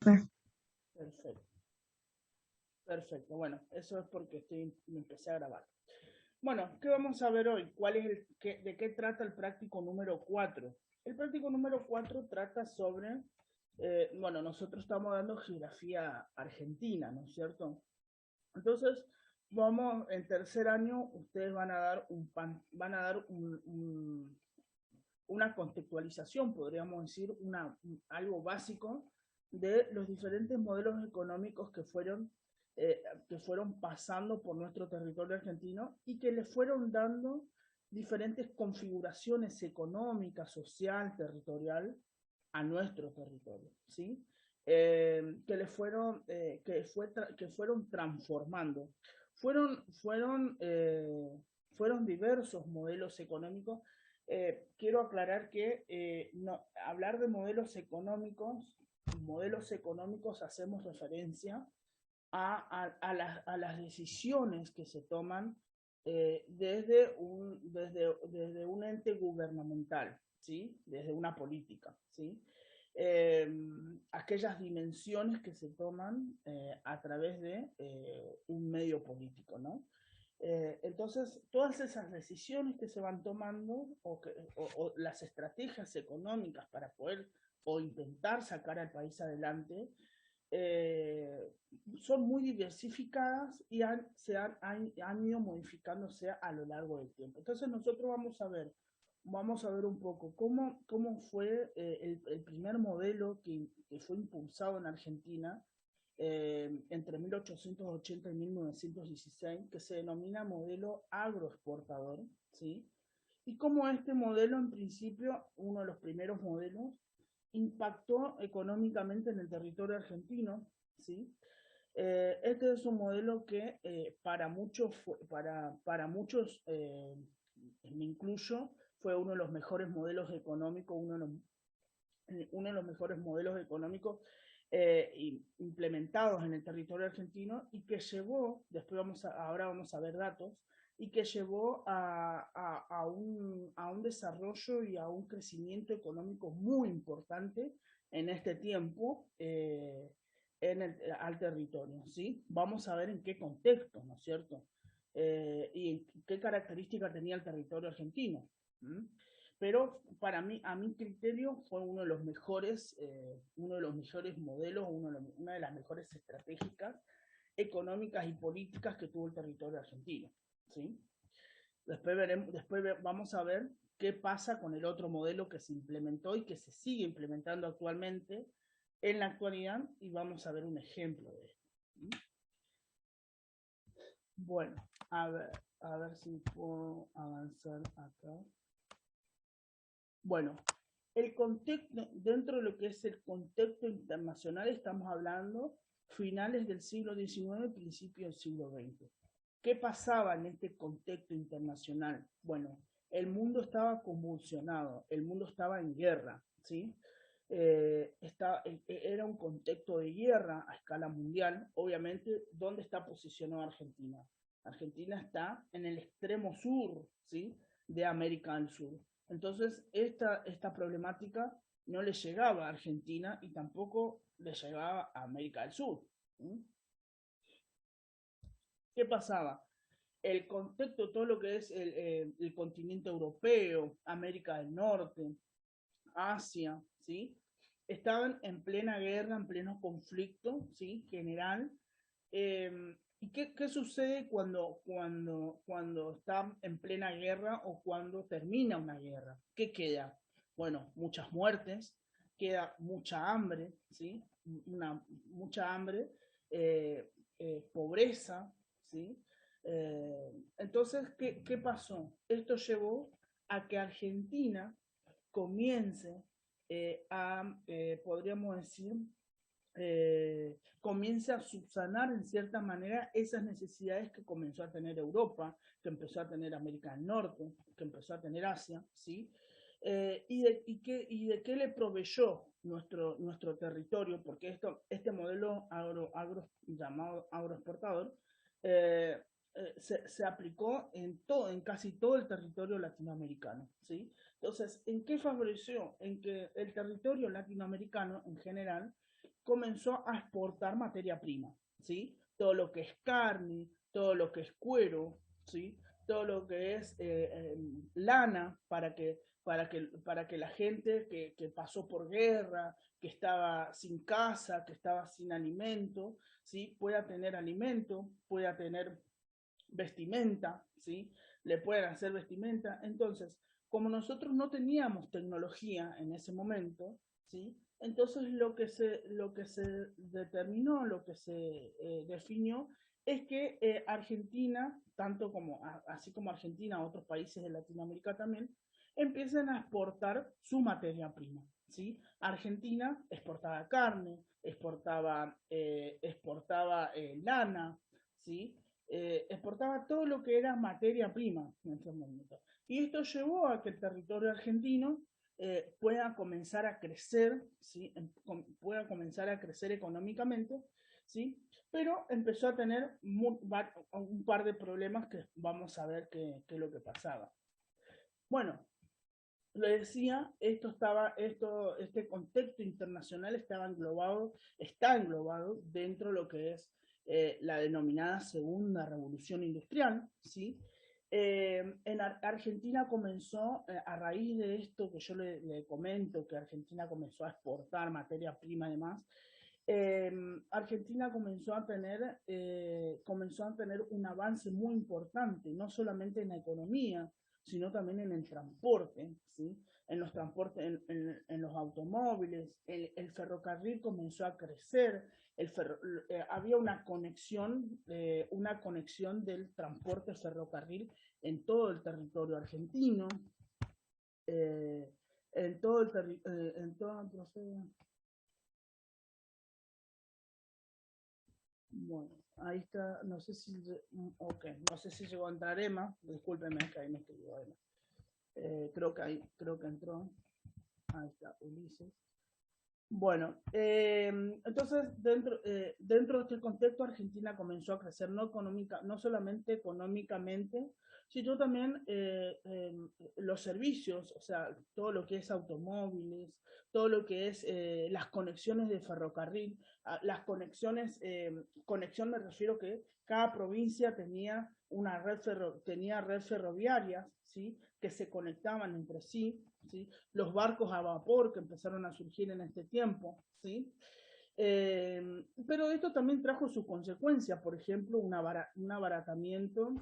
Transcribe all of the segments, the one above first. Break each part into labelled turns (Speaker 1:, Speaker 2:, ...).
Speaker 1: Perfecto, perfecto. Bueno, eso es porque me empecé a grabar. Bueno, ¿qué vamos a ver hoy? ¿De qué trata el práctico número 4? El práctico número 4 trata sobre, bueno, nosotros estamos dando geografía argentina, ¿no es cierto? Entonces, en tercer año, ustedes van a dar una contextualización, podríamos decir, algo básico de los diferentes modelos económicos que fueron pasando por nuestro territorio argentino y que le fueron dando diferentes configuraciones económicas, social, territorial a nuestro territorio, ¿sí? Que fueron transformando. Fueron, fueron, fueron diversos modelos económicos. Quiero aclarar que hablar de modelos económicos hacemos referencia a las decisiones que se toman desde un ente gubernamental, ¿sí? Desde una política, ¿sí? Eh, Aquellas dimensiones que se toman a través de un medio político, ¿no? Entonces, todas esas decisiones que se van tomando o las estrategias económicas para poder o intentar sacar al país adelante eh, son muy diversificadas y han ido modificándose a lo largo del tiempo. Entonces nosotros vamos a ver un poco cómo fue el primer modelo que fue impulsado en Argentina entre 1880 y 1916, que se denomina modelo agroexportador, ¿sí? Y cómo este modelo, en principio, uno de los primeros modelos, impactó económicamente en el territorio argentino, ¿sí? Este es un modelo que para muchos me incluyo, fue uno de los mejores modelos económicos, uno de los mejores modelos económicos implementados en el territorio argentino y que llevó, ahora vamos a ver datos, y que llevó a un desarrollo y a un crecimiento económico muy importante en este tiempo al territorio, ¿sí? Vamos a ver en qué contexto, ¿no es cierto? Y qué características tenía el territorio argentino. ¿Mm? Pero para mí, a mi criterio, fue uno de los mejores modelos, una de las mejores estratégicas económicas y políticas que tuvo el territorio argentino, ¿sí? Después vamos a ver qué pasa con el otro modelo que se implementó y que se sigue implementando actualmente en la actualidad y vamos a ver un ejemplo de esto. Bueno, a ver si puedo avanzar acá. Bueno, dentro de lo que es el contexto internacional, estamos hablando finales del siglo XIX, principios del siglo XX. ¿Qué pasaba en este contexto internacional? Bueno, el mundo estaba convulsionado, el mundo estaba en guerra, ¿sí? Era un contexto de guerra a escala mundial. Obviamente, ¿dónde está posicionada Argentina? Argentina está en el extremo sur, ¿sí? De América del Sur. Entonces, esta problemática no le llegaba a Argentina y tampoco le llegaba a América del Sur. ¿Sí? ¿Qué pasaba? El contexto, todo lo que es el continente europeo, América del Norte, Asia, ¿sí? Estaban en plena guerra, en pleno conflicto, ¿sí? General. ¿Y qué sucede cuando está en plena guerra o cuando termina una guerra? ¿Qué queda? Bueno, muchas muertes, queda mucha hambre, ¿sí? Mucha hambre, pobreza, ¿sí? Entonces, ¿qué pasó? Esto llevó a que Argentina comience podríamos decir, comience a subsanar en cierta manera esas necesidades que comenzó a tener Europa, que empezó a tener América del Norte, que empezó a tener Asia, ¿sí? Y de qué le proveyó nuestro territorio, porque este modelo llamado agroexportador eh, se aplicó en casi todo el territorio latinoamericano, ¿sí? Entonces, ¿en qué favoreció? En que el territorio latinoamericano en general comenzó a exportar materia prima, ¿sí? Todo lo que es carne, todo lo que es cuero, ¿sí? Todo lo que es lana para que la gente que pasó por guerra, que estaba sin casa, que estaba sin alimento, ¿sí? Pueda tener alimento, pueda tener vestimenta, ¿sí? Le pueden hacer vestimenta. Entonces, como nosotros no teníamos tecnología en ese momento, ¿sí? Entonces lo que se determinó, lo que se definió, es que Argentina, tanto como, así como Argentina, otros países de Latinoamérica también, empiezan a exportar su materia prima, ¿sí? Argentina exportaba carne, exportaba lana, ¿sí? Exportaba todo lo que era materia prima en ese momento. Y esto llevó a que el territorio argentino pueda comenzar a crecer, ¿sí? Pueda comenzar a crecer económicamente, ¿sí? Pero empezó a tener un par de problemas que vamos a ver qué es lo que pasaba. Bueno, lo decía, este contexto internacional está englobado dentro de lo que es la denominada Segunda Revolución Industrial, ¿sí? En Argentina comenzó, a raíz de esto que yo le comento, que Argentina comenzó a exportar materia prima y demás, Argentina comenzó a tener un avance muy importante, no solamente en la economía, sino también en el transporte, ¿sí? En los transportes, en los automóviles, el ferrocarril comenzó a crecer, había una conexión del transporte ferrocarril en todo el territorio argentino, eh, en todo el territorio, bueno, ahí está, no sé si, okay, no sé si llegó a entrar Emma, discúlpeme, que ahí me escribió Emma. Creo que entró, ahí está, Ulises. Bueno, entonces dentro de este contexto Argentina comenzó a crecer no solamente económicamente, sino también los servicios, o sea, todo lo que es automóviles, todo lo que es las conexiones de ferrocarril, las conexión me refiero que cada provincia tenía tenía red ferroviarias, ¿sí? Que se conectaban entre sí, ¿sí? Los barcos a vapor que empezaron a surgir en este tiempo, ¿sí? Pero esto también trajo sus consecuencias, por ejemplo, un abaratamiento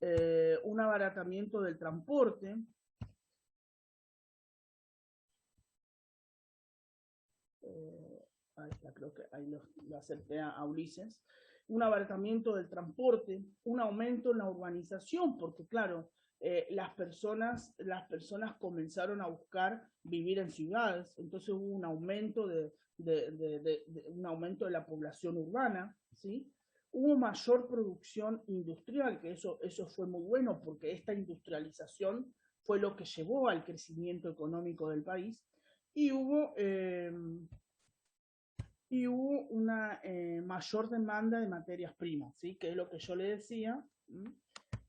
Speaker 1: del transporte. Ahí está, creo que ahí lo acerté a Ulises. Un abaratamiento del transporte, un aumento en la urbanización, porque claro, las personas comenzaron a buscar vivir en ciudades, entonces hubo un aumento de la población urbana, ¿sí? Hubo mayor producción industrial, que eso fue muy bueno, porque esta industrialización fue lo que llevó al crecimiento económico del país, y hubo una mayor demanda de materias primas, ¿sí? Que es lo que yo le decía,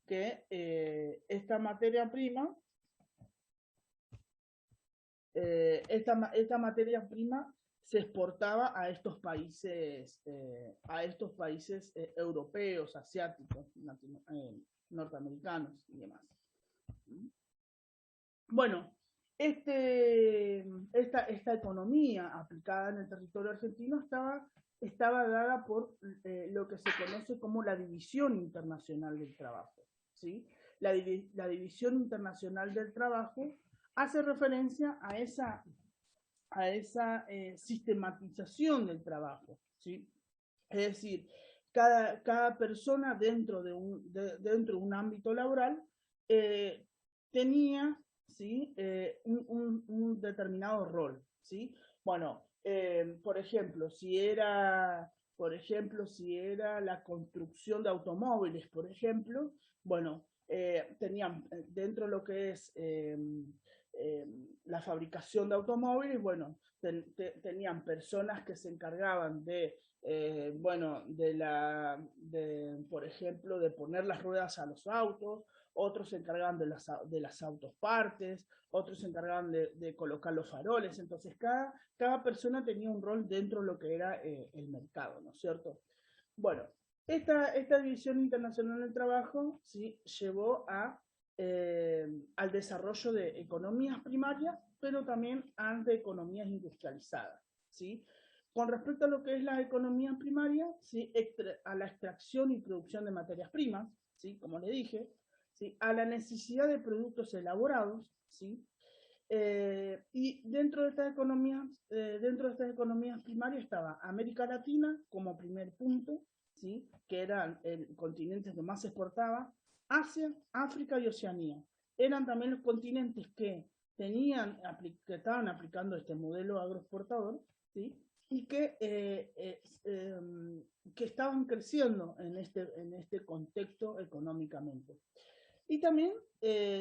Speaker 1: que esta materia prima, esta materia prima se exportaba a estos países europeos, asiáticos, norteamericanos y demás. Bueno, esta economía aplicada en el territorio argentino estaba dada por lo que se conoce como la División Internacional del Trabajo, ¿sí? La División Internacional del Trabajo hace referencia a esa sistematización del trabajo, ¿sí? Es decir, cada persona dentro de un ámbito laboral eh, tenía, ¿sí? Un determinado rol, ¿sí? Bueno, si era la construcción de automóviles, por ejemplo, bueno, tenían dentro de lo que es la fabricación de automóviles, bueno, tenían personas que se encargaban bueno, por ejemplo, de poner las ruedas a los autos, otros se encargaban de las autopartes, otros se encargaban de colocar los faroles. Entonces, cada persona tenía un rol dentro de lo que era el mercado, ¿no es cierto? Bueno, esta división internacional del trabajo, ¿sí?, llevó al desarrollo de economías primarias, pero también de economías industrializadas, ¿sí? Con respecto a lo que es las economías primarias, ¿sí?, a la extracción y producción de materias primas, ¿sí?, como le dije, ¿sí?, a la necesidad de productos elaborados, ¿sí? Y dentro de estas economías primarias estaba América Latina como primer punto, ¿sí?, que eran el continente que más se exportaba, Asia, África y Oceanía. Eran también los continentes que que estaban aplicando este modelo agroexportador, ¿sí?, y que estaban creciendo en este contexto económicamente. Y también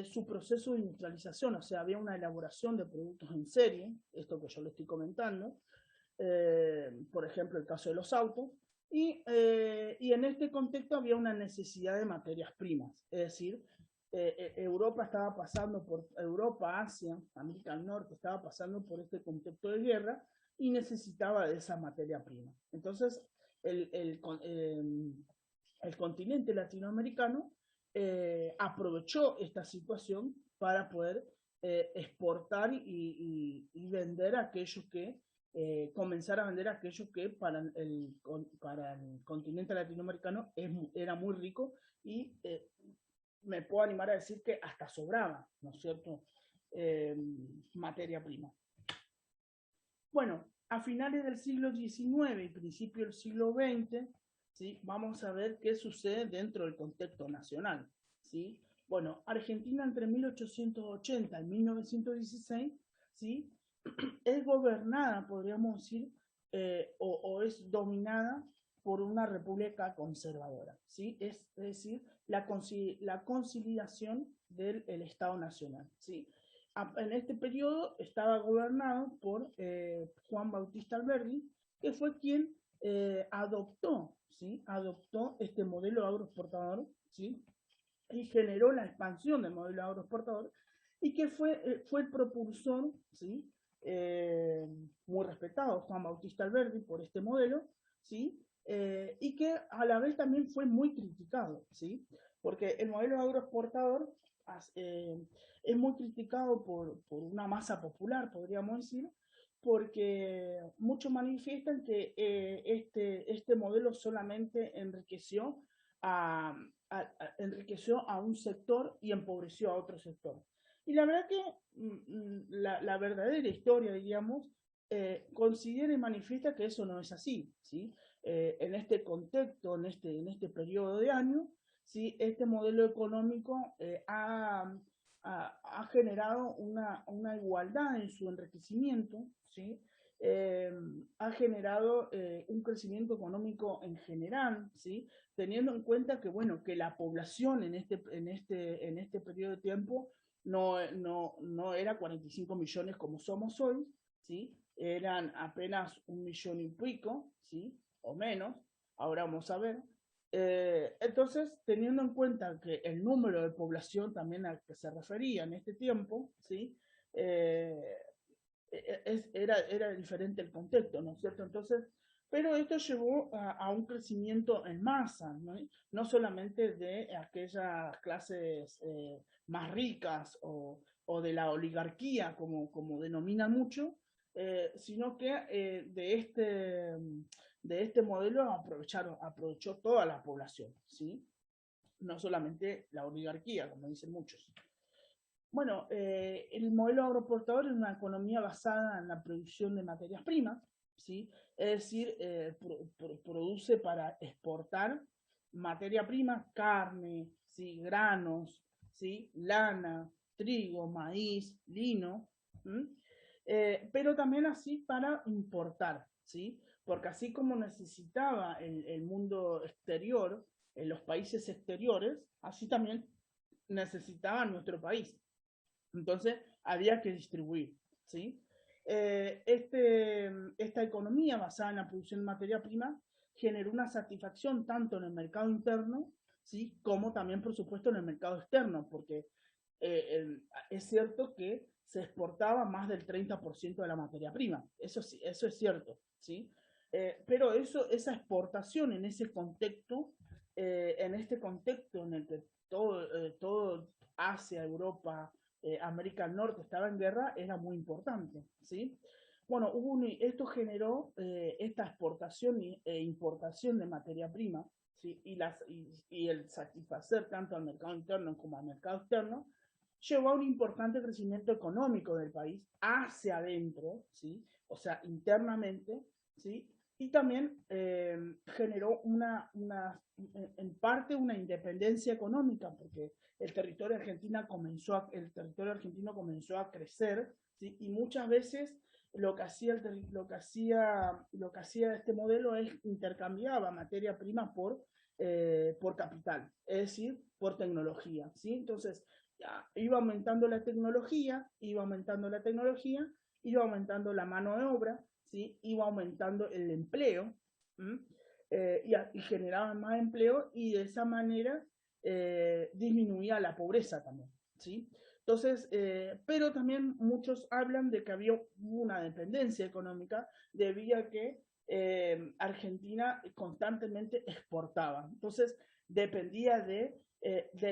Speaker 1: su proceso de industrialización, o sea, había una elaboración de productos en serie, esto que yo le estoy comentando, por ejemplo, el caso de los autos, y en este contexto había una necesidad de materias primas, es decir, Europa, Asia, América del Norte, estaba pasando por este contexto de guerra y necesitaba de esa materia prima. Entonces, el, el, el continente latinoamericano aprovechó esta situación para poder exportar y vender aquellos que comenzar a vender aquellos que para el continente latinoamericano era muy rico y me puedo animar a decir que hasta sobraba, ¿no es cierto?, materia prima. Bueno, a finales del siglo XIX y principio del siglo XX, ¿sí?, vamos a ver qué sucede dentro del contexto nacional, ¿sí? Bueno, Argentina entre 1880 y 1916, ¿sí?, es gobernada, podríamos decir, o es dominada por una república conservadora, ¿sí? Es decir, la conciliación del Estado Nacional, ¿sí? En este periodo estaba gobernado por Juan Bautista Alberdi, que fue quien adoptó, ¿sí?, adoptó este modelo agroexportador, ¿sí?, y generó la expansión del modelo agroexportador, y que fue el propulsor, ¿sí?, muy respetado, Juan Bautista Alberdi, por este modelo, ¿sí?, y que a la vez también fue muy criticado, ¿sí?, porque el modelo agroexportador eh, es muy criticado por una masa popular, podríamos decir, porque muchos manifiestan que este modelo solamente enriqueció a un sector y empobreció a otro sector. Y la verdad que la verdadera historia, diríamos, considera y manifiesta que eso no es así, ¿sí? En este contexto, en este periodo de años, ¿sí?, este modelo económico ha generado una igualdad en su enriquecimiento, ¿sí? Ha generado un crecimiento económico en general, ¿sí?, teniendo en cuenta que, bueno, que la población en este periodo de tiempo no era 45 millones como somos hoy, ¿sí?, eran apenas 1,000,000 y pico, ¿sí?, o menos, ahora vamos a ver. Entonces, teniendo en cuenta que el número de población también al que se refería en este tiempo, ¿sí?, eh, era diferente el contexto, ¿no es cierto? Entonces, pero esto llevó a un crecimiento en masa, ¿no? No solamente de aquellas clases más ricas o de la oligarquía, como denominan mucho, sino que de este modelo aprovechó toda la población, ¿sí? No solamente la oligarquía, como dicen muchos. Bueno, el modelo agroexportador es una economía basada en la producción de materias primas, ¿sí? Es decir, produce para exportar materia prima, carne, ¿sí?, granos, ¿sí?, lana, trigo, maíz, lino, pero también así para importar, ¿sí? Porque así como necesitaba el mundo exterior, en los países exteriores, así también necesitaba nuestro país. Entonces había que distribuir, ¿sí? Esta economía basada en la producción de materia prima generó una satisfacción tanto en el mercado interno, ¿sí? Como también, por supuesto, en el mercado externo, porque es cierto que se exportaba más del 30% de la materia prima, eso, sí, eso es cierto, ¿sí? Pero esa exportación en ese contexto, en este contexto en el que todo Asia, Europa, América del Norte estaba en guerra, era muy importante, ¿sí? Bueno, esto generó esta exportación e importación de materia prima, ¿sí? Y el satisfacer tanto al mercado interno como al mercado externo, llevó a un importante crecimiento económico del país hacia adentro, ¿sí? O sea, internamente, ¿sí? Y también generó en parte una independencia económica, porque el territorio argentino comenzó a crecer, ¿sí? Y muchas veces lo que hacía este modelo es intercambiaba materia prima por capital, es decir, por tecnología, ¿sí? Entonces, ya, iba aumentando la tecnología, iba aumentando la mano de obra, ¿sí? Iba aumentando el empleo, y generaban más empleo y de esa manera disminuía la pobreza también, ¿sí? Entonces, pero también muchos hablan de que había una dependencia económica debido a que Argentina constantemente exportaba. Entonces, dependía de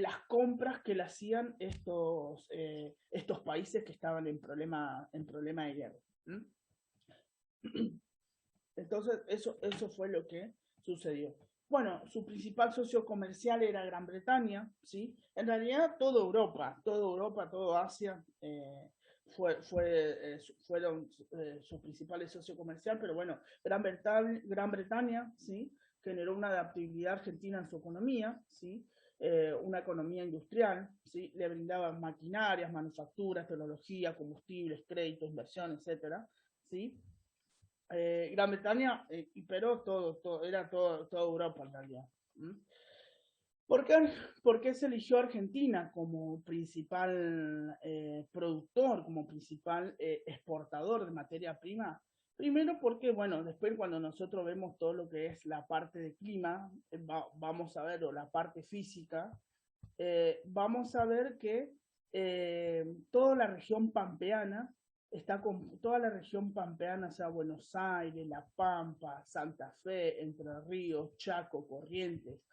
Speaker 1: las compras que le hacían estos países que estaban en problema de guerra. ¿Mm? Entonces, eso fue lo que sucedió. Bueno, su principal socio comercial era Gran Bretaña, ¿sí? En realidad, toda Europa, toda Asia fueron sus principales socios comerciales, pero bueno, Gran Bretaña, ¿sí? Generó una adaptabilidad argentina en su economía, ¿sí? Una economía industrial, ¿sí? Le brindaban maquinarias, manufacturas, tecnología, combustibles, créditos, inversión, etcétera, ¿sí? Gran Bretaña, pero era toda Europa en realidad. ¿Mm? ¿Por qué? ¿Por qué se eligió Argentina como principal productor, como principal exportador de materia prima? Primero porque, bueno, después cuando nosotros vemos todo lo que es la parte de clima, vamos a ver, o la parte física, vamos a ver que toda la región pampeana toda la región pampeana, sea Buenos Aires, La Pampa, Santa Fe, Entre Ríos, Chaco, Corrientes,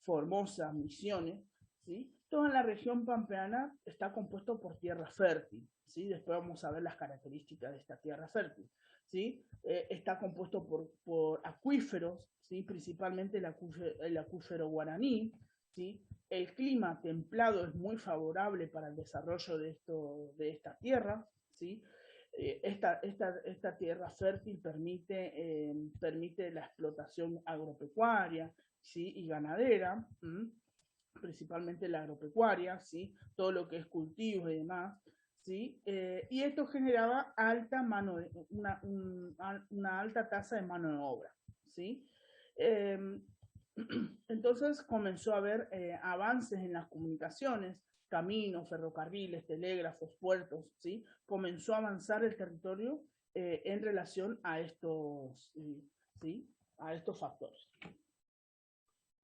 Speaker 1: Formosa, Misiones, ¿sí? Toda la región pampeana está compuesto por tierra fértil, ¿sí? Después vamos a ver las características de esta tierra fértil, ¿sí? Está compuesto por acuíferos, ¿sí? Principalmente el acuífero guaraní, ¿sí? El clima templado es muy favorable para el desarrollo de esta tierra, ¿sí? Esta tierra fértil permite la explotación agropecuaria, ¿sí? Y ganadera, principalmente la agropecuaria, ¿sí? Todo lo que es cultivos y demás, ¿sí? Y esto generaba una alta tasa de mano de obra, ¿sí? Eh, entonces comenzó a haber avances en las comunicaciones, caminos, ferrocarriles, telégrafos, puertos, ¿sí? Comenzó a avanzar el territorio en relación ¿sí? A estos factores.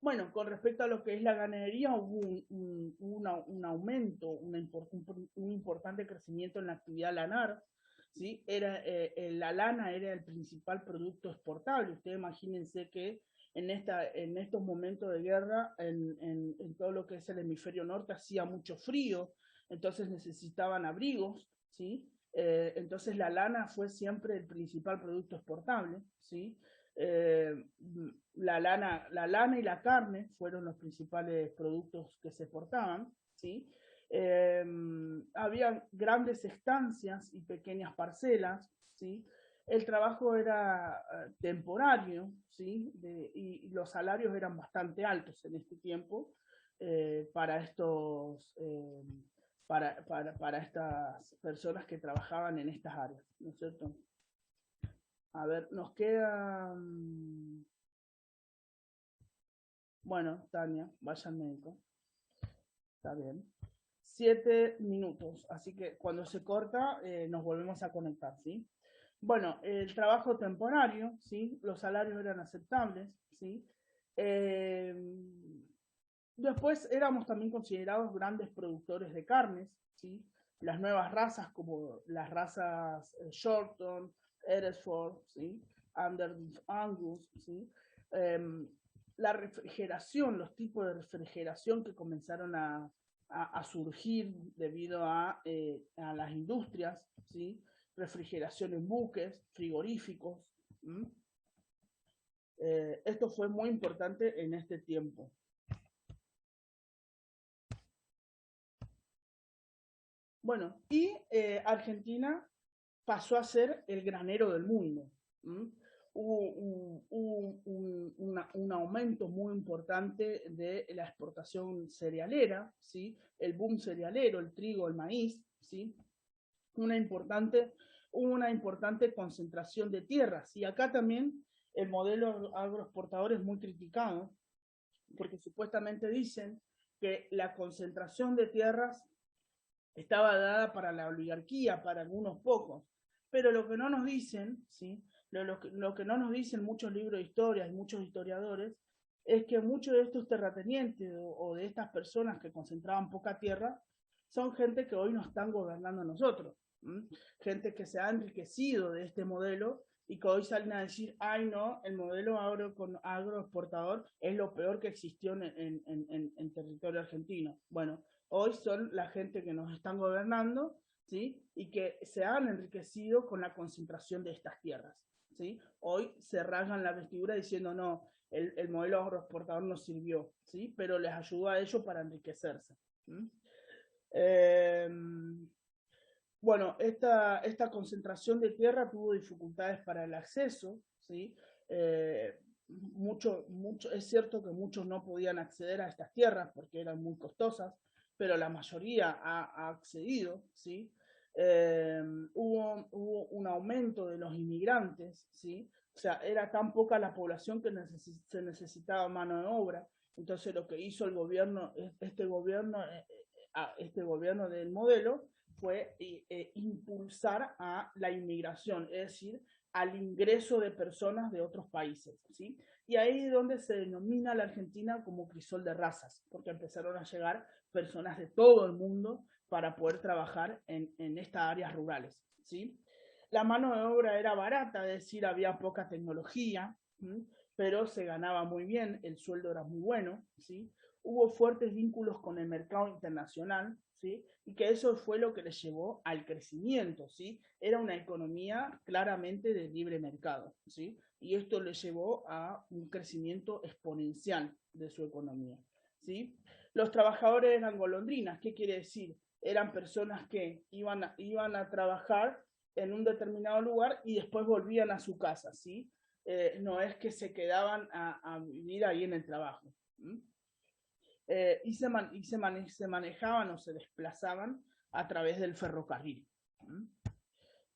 Speaker 1: Bueno, con respecto a lo que es la ganadería, hubo un aumento, un importante crecimiento en la actividad lanar, ¿sí? La lana era el principal producto exportable. Ustedes imagínense que en estos momentos de guerra, en todo lo que es el hemisferio norte, hacía mucho frío, entonces necesitaban abrigos, ¿sí? Entonces la lana fue siempre el principal producto exportable, ¿sí? Eh, la lana y la carne fueron los principales productos que se exportaban, ¿sí? Había grandes estancias y pequeñas parcelas, ¿sí? El trabajo era temporario, ¿sí? Y los salarios eran bastante altos en este tiempo para para estas personas que trabajaban en estas áreas, ¿no es cierto? A ver, nos queda. Bueno, Tania, vaya al médico. Está bien. 7 minutos. Así que cuando se corta, nos volvemos a conectar, ¿sí? Bueno, el trabajo temporario, ¿sí? Los salarios eran aceptables, ¿sí? Eh, Después éramos también considerados grandes productores de carnes, ¿sí? Las nuevas razas como las razas Shorton, Eresford, ¿sí? Underbeef Angus, ¿sí? Eh, la refrigeración, los tipos de refrigeración que comenzaron a surgir debido a las industrias, ¿sí? Refrigeración en buques, frigoríficos. Esto fue muy importante en este tiempo. Bueno, y Argentina pasó a ser el granero del mundo. ¿Mm? Hubo un aumento muy importante de la exportación cerealera, ¿sí? El boom cerealero, el trigo, el maíz, ¿sí? Una importante, una importante concentración de tierras. Y acá también el modelo agroexportador es muy criticado, porque supuestamente dicen que la concentración de tierras estaba dada para la oligarquía, para algunos pocos. Pero lo que no nos dicen, ¿sí? Lo que no nos dicen muchos libros de historia y muchos historiadores, es que muchos de estos terratenientes o de estas personas que concentraban poca tierra, son gente que hoy nos están gobernando a nosotros. ¿Mm? Gente que se ha enriquecido de este modelo y que hoy salen a decir, ay no, el modelo agroexportador es lo peor que existió en territorio argentino. Bueno, hoy son la gente que nos están gobernando, ¿sí? Y que se han enriquecido con la concentración de estas tierras, ¿sí? Hoy se rasgan la vestidura diciendo, no, el modelo agroexportador nos sirvió, ¿sí? Pero les ayudó a ellos para enriquecerse. ¿Sí? Eh, bueno, esta concentración de tierra tuvo dificultades para el acceso, ¿sí? Es cierto que muchos no podían acceder a estas tierras porque eran muy costosas, pero la mayoría ha accedido, ¿sí? Hubo un aumento de los inmigrantes, ¿sí? O sea, era tan poca la población que se necesitaba mano de obra. Entonces lo que hizo el gobierno, este gobierno del modelo, fue impulsar a la inmigración, es decir, al ingreso de personas de otros países, ¿sí? Y ahí es donde se denomina a la Argentina como crisol de razas, porque empezaron a llegar personas de todo el mundo para poder trabajar en estas áreas rurales, ¿sí? La mano de obra era barata, es decir, había poca tecnología, ¿sí? Pero se ganaba muy bien, el sueldo era muy bueno, ¿sí? Hubo fuertes vínculos con el mercado internacional, ¿sí? Y que eso fue lo que les llevó al crecimiento, ¿sí? Era una economía claramente de libre mercado, ¿sí? Y esto le llevó a un crecimiento exponencial de su economía, ¿sí? Los trabajadores eran golondrinas, ¿qué quiere decir? Eran personas que iban a trabajar en un determinado lugar y después volvían a su casa, ¿sí? No es que se quedaban a vivir ahí en el trabajo. ¿Sí? Se manejaban o se desplazaban a través del ferrocarril.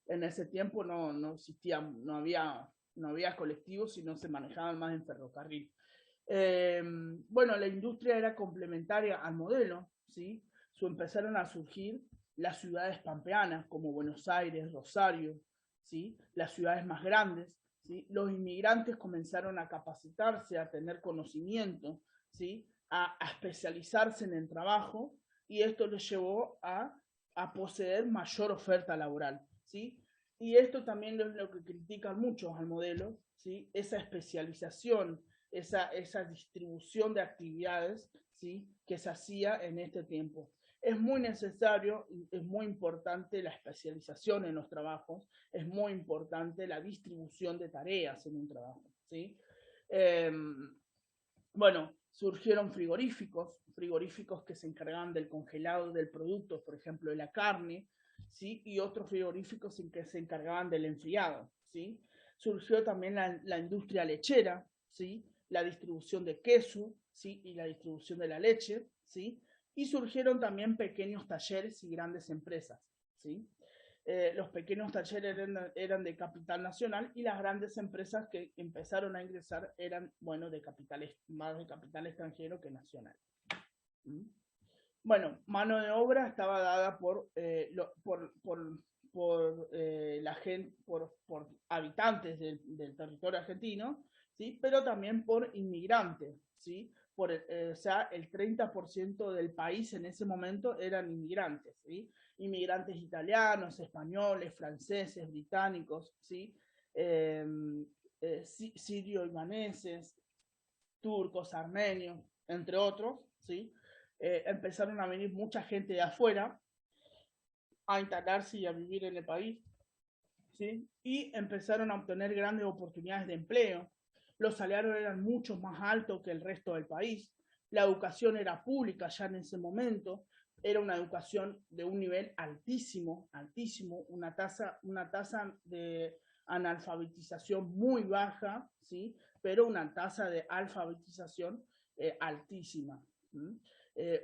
Speaker 1: En ese tiempo no existía, no había colectivos, sino se manejaban más en ferrocarril. Bueno, la industria era complementaria al modelo, ¿sí? Empezaron a surgir las ciudades pampeanas como Buenos Aires, Rosario, ¿sí? Las ciudades más grandes, ¿sí? Los inmigrantes comenzaron a capacitarse, a tener conocimiento, ¿sí? A especializarse en el trabajo y esto les llevó a poseer mayor oferta laboral, ¿sí? Y esto también es lo que critican muchos al modelo, ¿sí? Esa especialización, esa distribución de actividades, ¿sí? Que se hacía en este tiempo. Es muy necesario, es muy importante la especialización en los trabajos, es muy importante la distribución de tareas en un trabajo, ¿sí? Eh, bueno, surgieron frigoríficos que se encargaban del congelado del producto, por ejemplo, de la carne, ¿sí? Y otros frigoríficos que se encargaban del enfriado, ¿sí? Surgió también la industria lechera, ¿sí? La distribución de queso, ¿sí? Y la distribución de la leche, ¿sí? Y surgieron también pequeños talleres y grandes empresas, ¿sí? Los pequeños talleres eran de capital nacional y las grandes empresas que empezaron a ingresar eran, bueno, más de capital extranjero que nacional. ¿Mm? Bueno, mano de obra estaba dada la gente, por habitantes del territorio argentino, ¿sí? Pero también por inmigrantes, ¿sí? o sea, el 30% del país en ese momento eran inmigrantes, ¿sí? Inmigrantes italianos, españoles, franceses, británicos, ¿sí? Eh, sirio-libaneses, turcos, armenios, entre otros, ¿sí? Empezaron a venir mucha gente de afuera a instalarse y a vivir en el país, ¿sí? Y empezaron a obtener grandes oportunidades de empleo. Los salarios eran mucho más altos que el resto del país. La educación era pública ya en ese momento. Era una educación de un nivel altísimo, altísimo, una tasa de analfabetización muy baja, ¿sí? Pero una tasa de alfabetización altísima.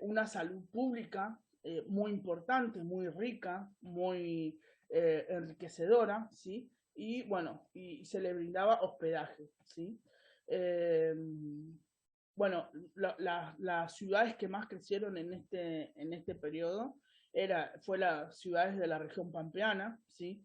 Speaker 1: Una salud pública muy importante, muy rica, muy enriquecedora, ¿sí? Y bueno, y se le brindaba hospedaje, ¿sí? Eh, bueno, las ciudades que más crecieron en este periodo fue las ciudades de la región pampeana, ¿sí?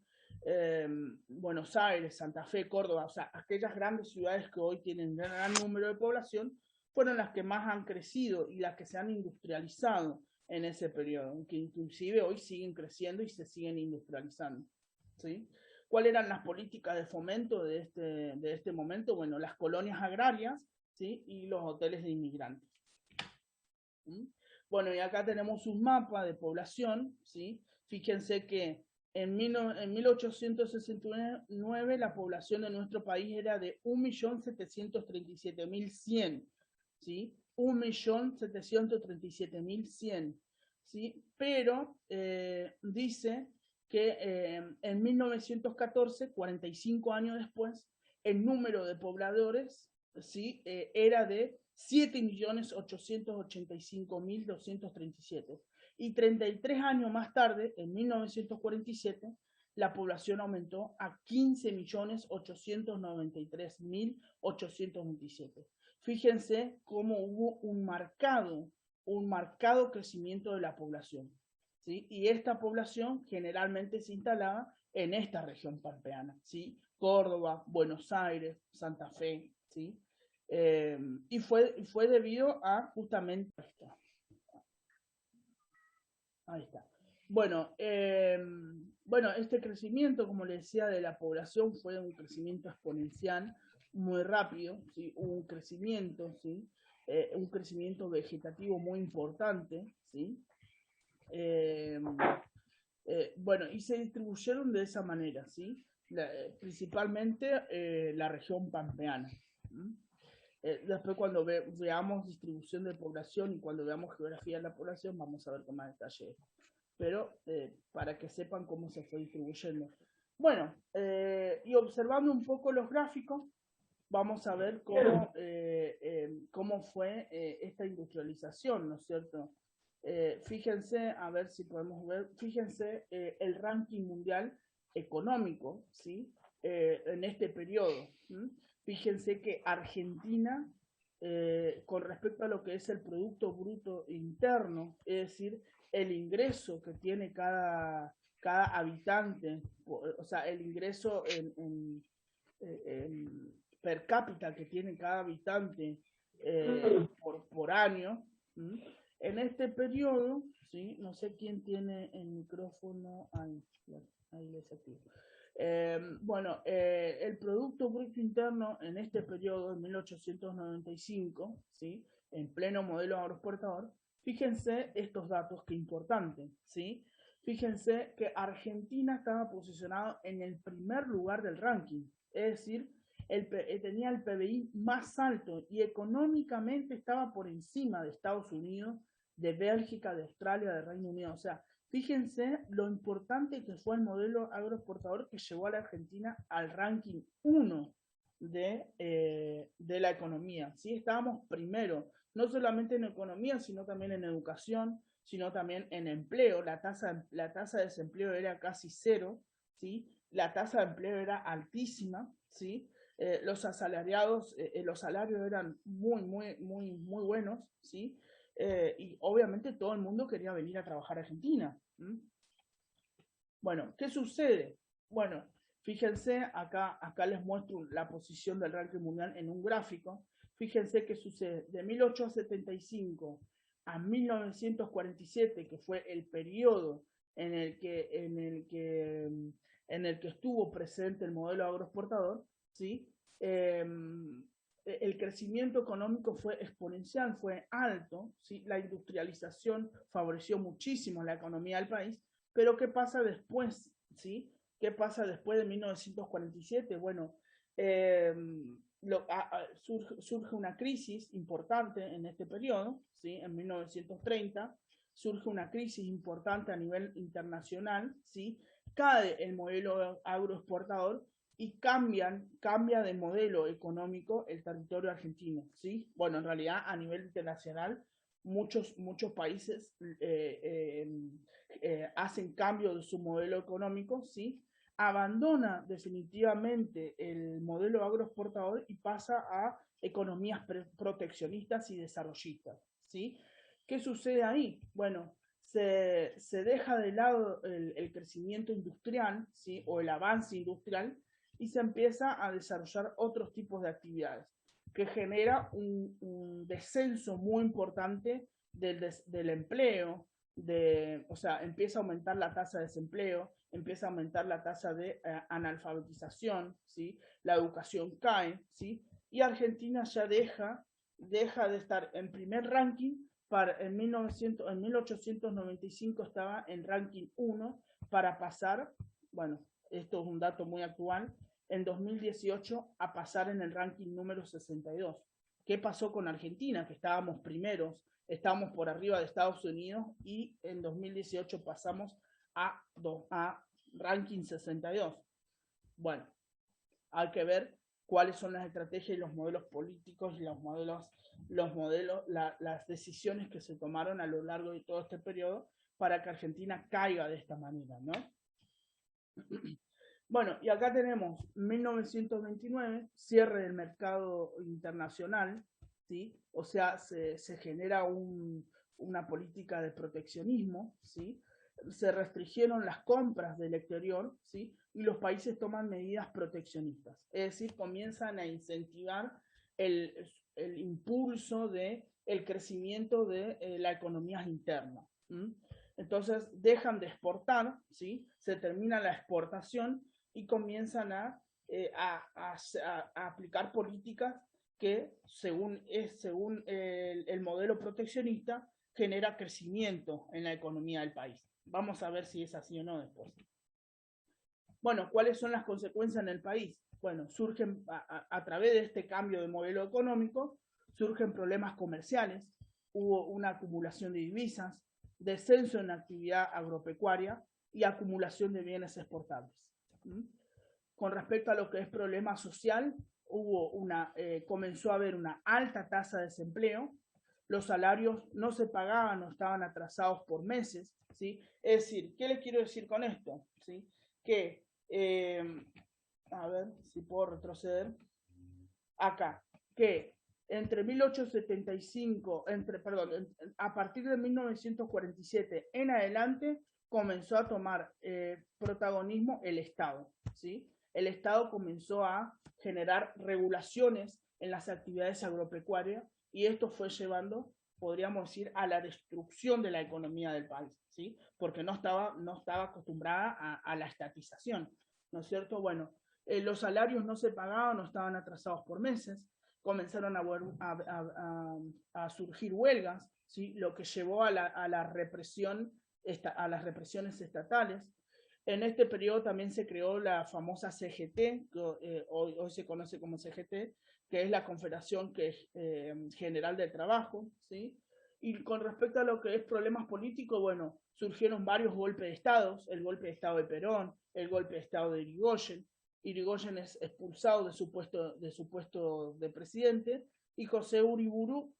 Speaker 1: Buenos Aires, Santa Fe, Córdoba, o sea, aquellas grandes ciudades que hoy tienen gran número de población, fueron las que más han crecido y las que se han industrializado en ese periodo, que inclusive hoy siguen creciendo y se siguen industrializando, ¿sí? ¿Cuáles eran las políticas de fomento de este momento? Bueno, las colonias agrarias, ¿sí? Y los hoteles de inmigrantes. ¿Mm? Bueno, y acá tenemos un mapa de población, ¿sí? Fíjense que en 1869 la población de nuestro país era de 1.737.100, ¿sí? 1.737.100, ¿sí? Pero dice que en 1914, 45 años después, el número de pobladores, ¿sí? Era de 7.885.237. Y 33 años más tarde, en 1947, la población aumentó a 15.893.827. Fíjense cómo hubo un marcado crecimiento de la población, ¿sí? Y esta población generalmente se instalaba en esta región pampeana, ¿sí? Córdoba, Buenos Aires, Santa Fe, ¿sí? Y fue debido a justamente esto. Ahí está. Bueno, bueno, este crecimiento, como les decía, de la población fue un crecimiento exponencial muy rápido, ¿sí? Un crecimiento, ¿sí? Un crecimiento vegetativo muy importante, ¿sí? Bueno, y se distribuyeron de esa manera, ¿sí? Principalmente la región pampeana. ¿Sí? Después cuando veamos distribución de población y cuando veamos geografía de la población vamos a ver con más detalle, pero para que sepan cómo se fue distribuyendo. Bueno, y observando un poco los gráficos, vamos a ver cómo fue esta industrialización, ¿no es cierto? Fíjense, a ver si podemos ver, fíjense el ranking mundial económico, ¿sí? En este periodo. ¿Sí? Fíjense que Argentina, con respecto a lo que es el Producto Bruto Interno, es decir, el ingreso que tiene cada habitante, o sea, el ingreso per cápita que tiene cada habitante por año, ¿sí? En este periodo, ¿sí? No sé quién tiene el micrófono, ahí les activo. Bueno, el Producto Bruto Interno en este periodo, en 1895, ¿sí? En pleno modelo agroexportador, fíjense estos datos que importantes, ¿sí? Fíjense que Argentina estaba posicionado en el primer lugar del ranking, es decir, tenía el PBI más alto y económicamente estaba por encima de Estados Unidos, de Bélgica, de Australia, de Reino Unido. O sea, fíjense lo importante que fue el modelo agroexportador que llevó a la Argentina al ranking 1 de la economía. ¿Sí? Estábamos primero, no solamente en economía, sino también en educación, sino también en empleo. La tasa de desempleo era casi cero, ¿sí? La tasa de empleo era altísima, ¿sí? Los asalariados, los salarios eran muy buenos, ¿sí? Y obviamente todo el mundo quería venir a trabajar a Argentina. ¿Mm? Bueno, ¿qué sucede? Bueno, fíjense, acá les muestro la posición del ranking mundial en un gráfico. fíjense qué sucede, de 1875 a 1947, que fue el periodo en el que estuvo presente el modelo agroexportador, ¿sí? El crecimiento económico fue exponencial, fue alto, ¿sí? La industrialización favoreció muchísimo la economía del país, pero ¿qué pasa después? ¿Sí? ¿Qué pasa después de 1947? Bueno, eh, surge una crisis importante en este periodo, ¿sí? En 1930 surge una crisis importante a nivel internacional, ¿sí? Cae el modelo agroexportador y cambia de modelo económico el territorio argentino, ¿sí? Bueno, en realidad a nivel internacional muchos países hacen cambio de su modelo económico, ¿sí? Abandona definitivamente el modelo agroexportador y pasa a economías proteccionistas y desarrollistas, ¿sí? ¿Qué sucede ahí? Bueno, se deja de lado el crecimiento industrial, ¿sí? O el avance industrial, y se empieza a desarrollar otros tipos de actividades, que genera un descenso muy importante del empleo, o sea, empieza a aumentar la tasa de desempleo, empieza a aumentar la tasa de analfabetización, ¿sí? La educación cae, ¿sí? Y Argentina ya deja de estar en primer ranking, en 1895 estaba en ranking 1 para pasar, bueno, esto es un dato muy actual, en 2018 a pasar en el ranking número 62. ¿Qué pasó con Argentina? Que estábamos primeros, estábamos por arriba de Estados Unidos y en 2018 pasamos a ranking 62. Bueno, hay que ver cuáles son las estrategias y los modelos políticos y las decisiones que se tomaron a lo largo de todo este periodo para que Argentina caiga de esta manera, ¿no? Bueno, y acá tenemos 1929, cierre del mercado internacional, ¿sí? O sea, se genera una política de proteccionismo, ¿sí? Se restringieron las compras del exterior, ¿sí? Y los países toman medidas proteccionistas, es decir, comienzan a incentivar el, el impulso del crecimiento de la economía interna. Entonces dejan de exportar, ¿sí? Se termina la exportación y comienzan a aplicar políticas que, según el modelo proteccionista, genera crecimiento en la economía del país. Vamos a ver si es así o no después. Bueno, ¿cuáles son las consecuencias en el país? Bueno, surgen a través de este cambio de modelo económico, surgen problemas comerciales, hubo una acumulación de divisas, descenso en la actividad agropecuaria y acumulación de bienes exportables. Con respecto a lo que es problema social, comenzó a haber una alta tasa de desempleo, los salarios no se pagaban o estaban atrasados por meses, ¿sí? Es decir, ¿qué les quiero decir con esto? ¿Sí? Que, a ver si puedo retroceder, acá, que entre 1875, a partir de 1947 en adelante, comenzó a tomar protagonismo el Estado, ¿sí? El Estado comenzó a generar regulaciones en las actividades agropecuarias y esto fue llevando, podríamos decir, a la destrucción de la economía del país, ¿sí? Porque no estaba acostumbrada a la estatización, ¿no es cierto? Bueno, los salarios no se pagaban, no estaban atrasados por meses, comenzaron a surgir huelgas, ¿sí? Lo que llevó a la represión, a las represiones estatales. En este periodo también se creó la famosa CGT, que hoy se conoce como CGT, que es la Confederación General del Trabajo, ¿sí? Y con respecto a lo que es problemas políticos, bueno, surgieron varios golpes de Estado, el golpe de Estado de Perón, el golpe de Estado de Irigoyen. Irigoyen es expulsado de su puesto de presidente y José Uriburu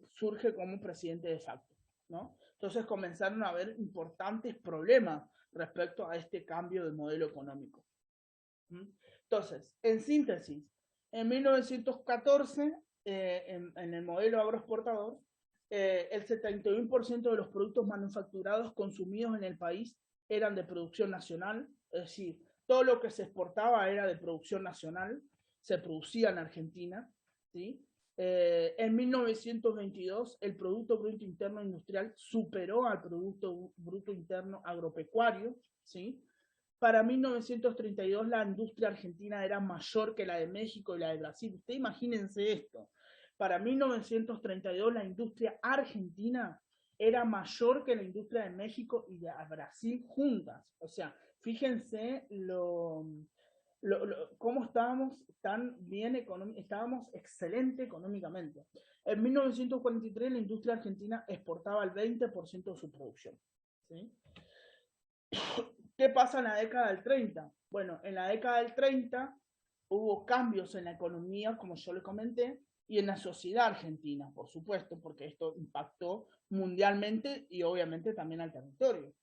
Speaker 1: surge como presidente de facto, ¿no? Entonces comenzaron a haber importantes problemas respecto a este cambio de modelo económico. Entonces, en síntesis, en 1914, en el modelo agroexportador, el 71% de los productos manufacturados consumidos en el país eran de producción nacional, es decir, todo lo que se exportaba era de producción nacional, se producía en Argentina, ¿sí? En 1922, el Producto Bruto Interno Industrial superó al Producto Bruto Interno Agropecuario, ¿sí? Para 1932 la industria argentina era mayor que la de México y la de Brasil. Ustedes imagínense esto. Para 1932 la industria argentina era mayor que la industria de México y de Brasil juntas. O sea, fíjense cómo estábamos tan bien, estábamos excelente económicamente. En 1943 la industria argentina exportaba el 20% de su producción. ¿Sí? ¿Qué pasa en la década del 30? Bueno, en la década del 30 hubo cambios en la economía, como yo le comenté, y en la sociedad argentina, por supuesto, porque esto impactó mundialmente y obviamente también al territorio.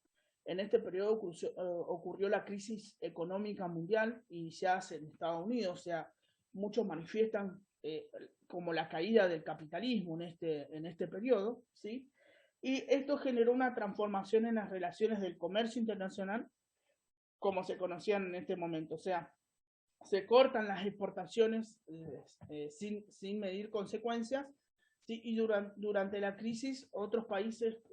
Speaker 1: En este periodo ocurrió la crisis económica mundial iniciada en Estados Unidos, o sea, muchos manifiestan como la caída del capitalismo en este periodo, ¿sí? Y esto generó una transformación en las relaciones del comercio internacional como se conocían en este momento. O sea, se cortan las exportaciones sin medir consecuencias, ¿sí? Y durante la crisis otros países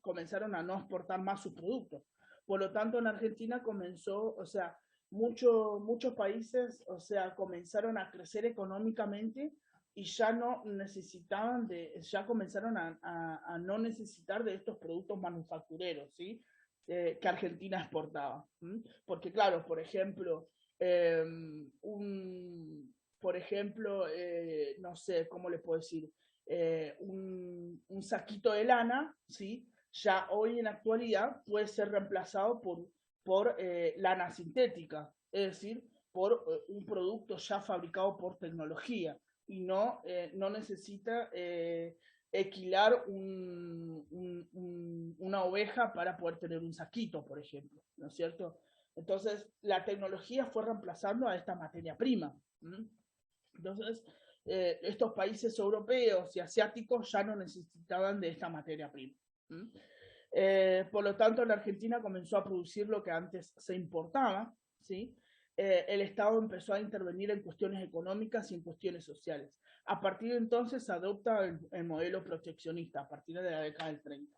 Speaker 1: comenzaron a no exportar más sus productos. Por lo tanto, en Argentina comenzó, o sea, muchos países, o sea, comenzaron a crecer económicamente y ya no necesitaban ya comenzaron a no necesitar de estos productos manufactureros, ¿sí? Que Argentina exportaba. ¿Sí? Porque claro, por ejemplo, eh, no sé, ¿cómo le puedo decir? Un saquito de lana, ¿sí? Ya hoy en la actualidad puede ser reemplazado por lana sintética, es decir, por un producto ya fabricado por tecnología y no necesita equilar una oveja para poder tener un saquito, por ejemplo, ¿no es cierto? Entonces, la tecnología fue reemplazando a esta materia prima. Entonces, estos países europeos y asiáticos ya no necesitaban de esta materia prima. Por lo tanto, la Argentina comenzó a producir lo que antes se importaba, ¿sí? El Estado empezó a intervenir en cuestiones económicas y en cuestiones sociales. A partir de entonces se adopta el modelo proteccionista, a partir de la década del 30.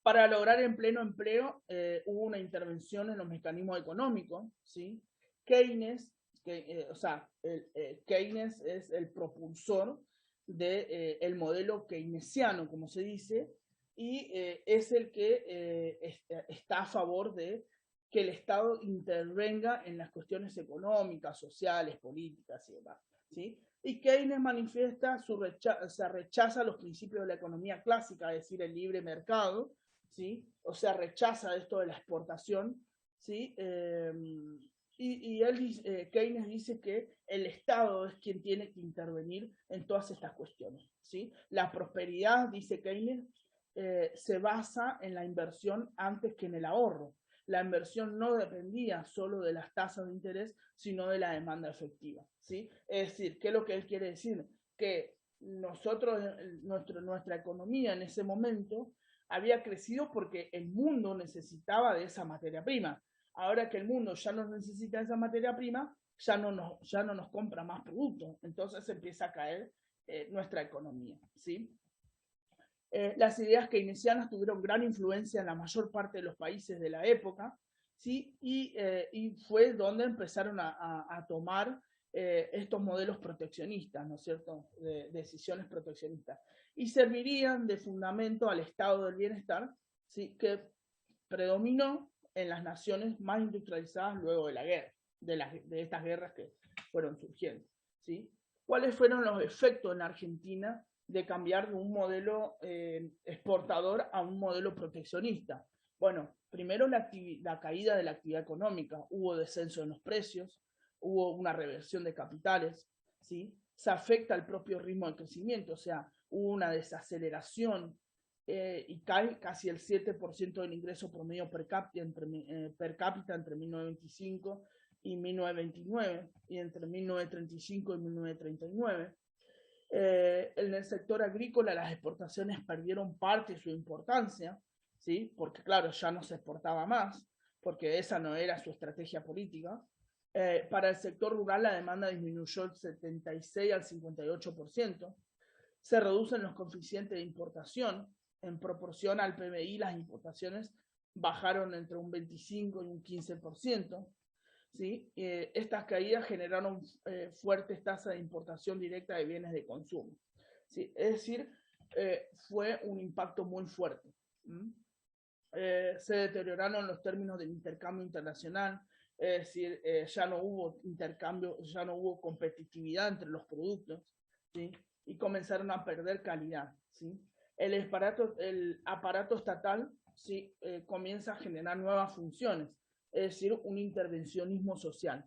Speaker 1: Para lograr en pleno empleo, hubo una intervención en los mecanismos económicos, ¿sí? Keynes, Keynes es el propulsor del de, modelo keynesiano, como se dice, y es el que está a favor de que el Estado intervenga en las cuestiones económicas, sociales, políticas y demás, ¿sí? Y Keynes manifiesta rechaza los principios de la economía clásica, es decir, el libre mercado, ¿sí? O sea, rechaza esto de la exportación, ¿sí? Keynes dice que el Estado es quien tiene que intervenir en todas estas cuestiones, ¿sí? La prosperidad, dice Keynes, se basa en la inversión antes que en el ahorro. La inversión no dependía solo de las tasas de interés, sino de la demanda efectiva, ¿sí? Es decir, ¿qué es lo que él quiere decir? Que nosotros, nuestra economía en ese momento había crecido porque el mundo necesitaba de esa materia prima. Ahora que el mundo ya no necesita esa materia prima, ya no nos compra más productos. Entonces empieza a caer nuestra economía, ¿sí? Las ideas keynesianas tuvieron gran influencia en la mayor parte de los países de la época, ¿sí? Y fue donde empezaron a tomar estos modelos proteccionistas, ¿no es cierto? Decisiones proteccionistas. Y servirían de fundamento al estado del bienestar, ¿sí? Que predominó en las naciones más industrializadas luego de la guerra, de estas guerras que fueron surgiendo, ¿sí? ¿Cuáles fueron los efectos en Argentina de cambiar de un modelo exportador a un modelo proteccionista? Bueno, primero la caída de la actividad económica, hubo descenso en los precios, hubo una reversión de capitales, ¿sí? Se afecta el propio ritmo de crecimiento, o sea, hubo una desaceleración y cae casi el 7% del ingreso promedio per cápita entre 1925 y 1929 y entre 1935 y 1939. En el sector agrícola las exportaciones perdieron parte de su importancia, ¿sí? Porque claro, ya no se exportaba más, porque esa no era su estrategia política. Para el sector rural la demanda disminuyó del 76 al 58%. Se reducen los coeficientes de importación. En proporción al PBI, las importaciones bajaron entre un 25 y un 15%. ¿Sí? Estas caídas generaron fuertes tasas de importación directa de bienes de consumo. ¿Sí? Es decir, fue un impacto muy fuerte. Se deterioraron los términos del intercambio internacional, es decir, ya no hubo intercambio, ya no hubo competitividad entre los productos, ¿sí? Y comenzaron a perder calidad, ¿sí? El aparato estatal, ¿sí? Comienza a generar nuevas funciones, es decir, un intervencionismo social,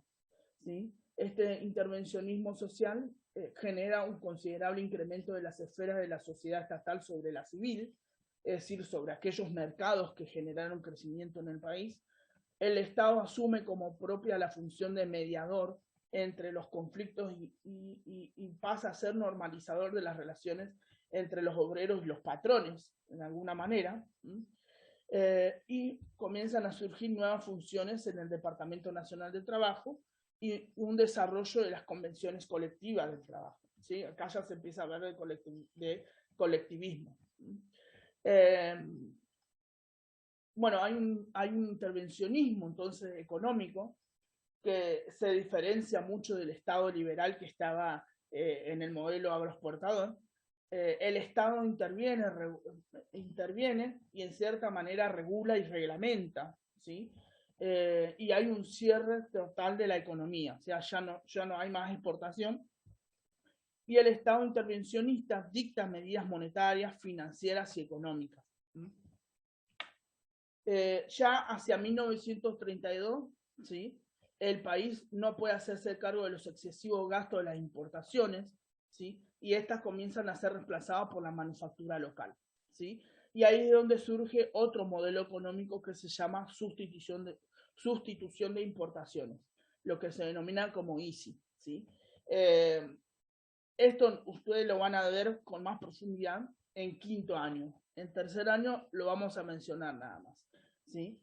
Speaker 1: ¿sí? Este intervencionismo social genera un considerable incremento de las esferas de la sociedad estatal sobre la civil, es decir, sobre aquellos mercados que generaron crecimiento en el país. El Estado asume como propia la función de mediador entre los conflictos y pasa a ser normalizador de las relaciones entre los obreros y los patrones, de alguna manera. Y comienzan a surgir nuevas funciones en el Departamento Nacional del Trabajo y un desarrollo de las convenciones colectivas del trabajo, ¿sí? Acá ya se empieza a hablar de colectivismo. Bueno, hay un intervencionismo entonces económico que se diferencia mucho del Estado liberal que estaba en el modelo agroexportador. El Estado interviene y en cierta manera regula y reglamenta, ¿sí? Y hay un cierre total de la economía, o sea, ya no hay más exportación. Y el Estado intervencionista dicta medidas monetarias, financieras y económicas. Ya hacia 1932, ¿sí? El país no puede hacerse cargo de los excesivos gastos de las importaciones, ¿sí? Y estas comienzan a ser reemplazadas por la manufactura local, ¿sí? Y ahí es donde surge otro modelo económico que se llama sustitución de importaciones, lo que se denomina como ISI, ¿sí? Esto ustedes lo van a ver con más profundidad en quinto año. En tercer año lo vamos a mencionar nada más, ¿sí?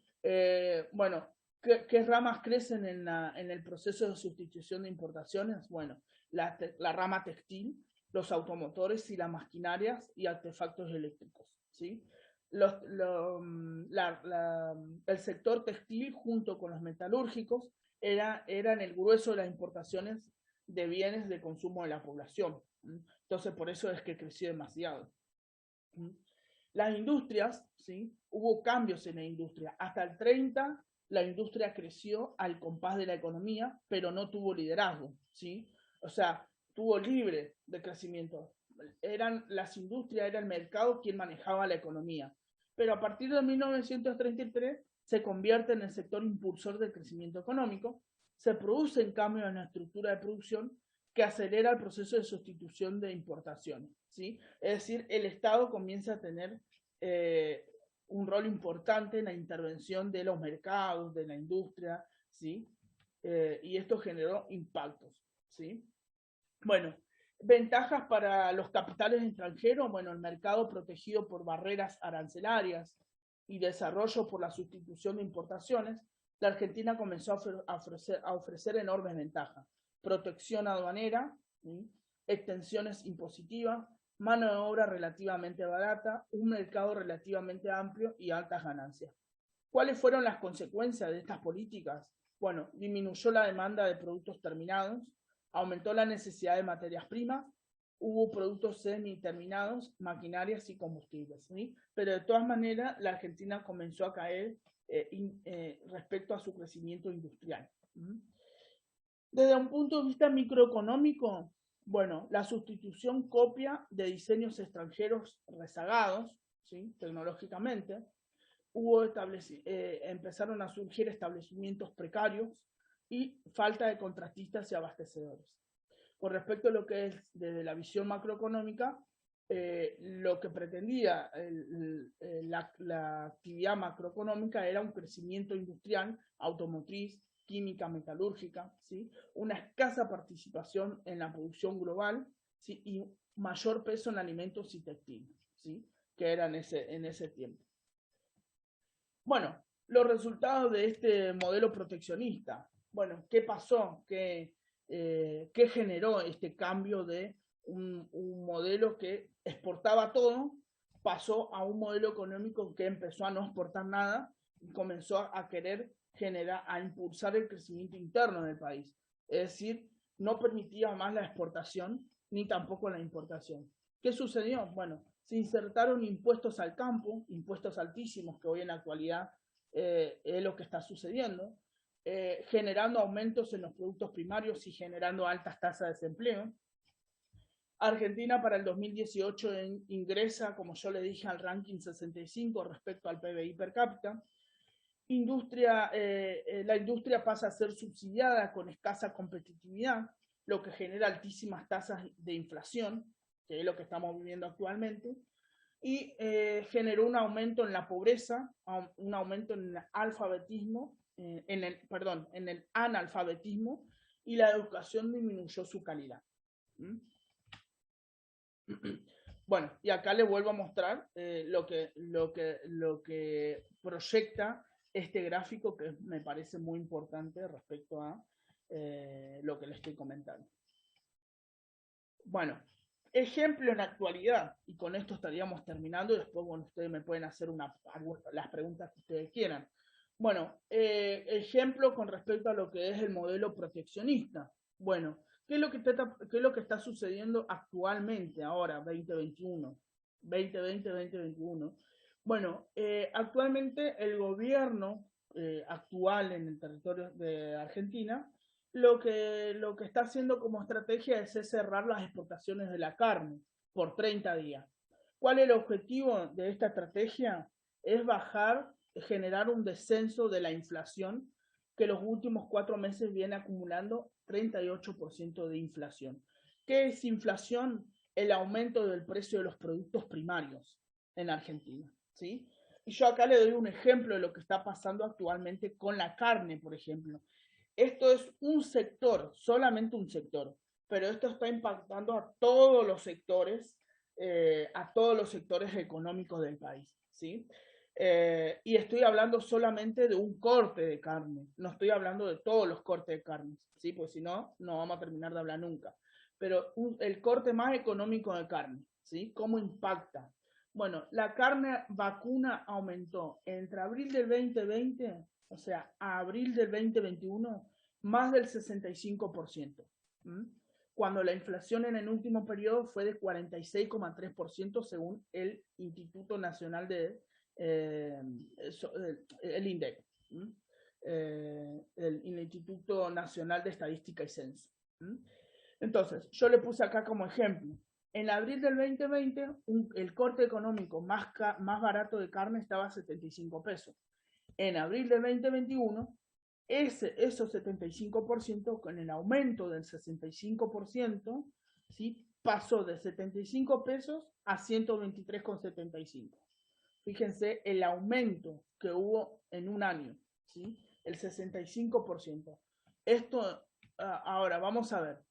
Speaker 1: Bueno, ¿qué ramas crecen en el proceso de sustitución de importaciones? Bueno, la rama textil, los automotores y las maquinarias y artefactos eléctricos, ¿sí? El sector textil junto con los metalúrgicos eran el grueso de las importaciones de bienes de consumo de la población. Entonces, por eso es que creció demasiado. Las industrias, ¿sí? Hubo cambios en la industria. Hasta el 30, la industria creció al compás de la economía, pero no tuvo liderazgo, ¿sí? O sea, tuvo libre de crecimiento. Las industrias, era el mercado quien manejaba la economía. Pero a partir de 1933 se convierte en el sector impulsor del crecimiento económico, se producen cambios en la estructura de producción que acelera el proceso de sustitución de importaciones, ¿sí? Es decir, el Estado comienza a tener un rol importante en la intervención de los mercados, de la industria, ¿sí? Y esto generó impactos, ¿sí? Bueno, ventajas para los capitales extranjeros, bueno, el mercado protegido por barreras arancelarias y desarrollo por la sustitución de importaciones, la Argentina comenzó a ofrecer enormes ventajas. Protección aduanera, ¿sí? Extensiones impositivas, mano de obra relativamente barata, un mercado relativamente amplio y altas ganancias. ¿Cuáles fueron las consecuencias de estas políticas? Bueno, disminuyó la demanda de productos terminados, aumentó la necesidad de materias primas, hubo productos semi-terminados, maquinarias y combustibles, ¿sí? Pero de todas maneras, la Argentina comenzó a caer respecto a su crecimiento industrial. Desde un punto de vista microeconómico, bueno, la sustitución copia de diseños extranjeros rezagados, ¿sí? Tecnológicamente, empezaron a surgir establecimientos precarios y falta de contratistas y abastecedores. Con respecto a lo que es desde la visión macroeconómica, lo que pretendía la actividad macroeconómica era un crecimiento industrial, automotriz, química, metalúrgica, ¿sí? Una escasa participación en la producción global, ¿sí? Y mayor peso en alimentos y textiles, ¿sí? Que era en ese tiempo. Bueno, los resultados de este modelo proteccionista. bueno, ¿qué pasó? ¿Qué generó este cambio de un modelo que exportaba todo, pasó a un modelo económico que empezó a no exportar nada y comenzó a querer generar, a impulsar el crecimiento interno del país? Es decir, no permitía más la exportación ni tampoco la importación. ¿Qué sucedió? Bueno, se insertaron impuestos al campo, impuestos altísimos que hoy en la actualidad es lo que está sucediendo, generando aumentos en los productos primarios y generando altas tasas de desempleo. Argentina para el 2018 ingresa, como yo le dije, al ranking 65 respecto al PBI per cápita. La industria pasa a ser subsidiada con escasa competitividad, lo que genera altísimas tasas de inflación, que es lo que estamos viviendo actualmente, y generó un aumento en la pobreza, un aumento en el alfabetismo, en el analfabetismo, y la educación disminuyó su calidad. ¿Mm? Bueno, y acá le vuelvo a mostrar lo que proyecta este gráfico, que me parece muy importante respecto a lo que le estoy comentando. Bueno, ejemplo en la actualidad, y con esto estaríamos terminando, y después, bueno, ustedes me pueden hacer las preguntas que ustedes quieran. Bueno, ejemplo con respecto a lo que es el modelo proteccionista. Bueno, ¿qué es lo que está sucediendo actualmente, ahora, 2021? 2020-2021. Bueno, actualmente el gobierno actual en el territorio de Argentina lo que está haciendo como estrategia es cerrar las exportaciones de la carne por 30 días. ¿Cuál es el objetivo de esta estrategia? Es generar un descenso de la inflación, que los últimos 4 meses viene acumulando 38% de inflación. ¿Qué es inflación? El aumento del precio de los productos primarios en Argentina, ¿sí? Y yo acá le doy un ejemplo de lo que está pasando actualmente con la carne, por ejemplo. Esto es un sector, solamente un sector, pero esto está impactando a todos los sectores económicos del país, ¿sí? Y estoy hablando solamente de un corte de carne, no estoy hablando de todos los cortes de carne, ¿sí? Pues si no, no vamos a terminar de hablar nunca. Pero el corte más económico de carne, ¿sí? ¿Cómo impacta? Bueno, la carne vacuna aumentó entre abril del 2020, o sea, a abril del 2021, más del 65%. Cuando la inflación en el último periodo fue de 46,3% según el Instituto Nacional de el INDEC, el Instituto Nacional de Estadística y Censo. Entonces, yo le puse acá como ejemplo. En abril del 2020, el corte económico más barato de carne estaba a 75 pesos. En abril del 2021, esos 75%, con el aumento del 65%, ¿sí? Pasó de 75 pesos a 123,75. Fíjense el aumento que hubo en un año, ¿sí? El 65%. Esto, ahora vamos a ver,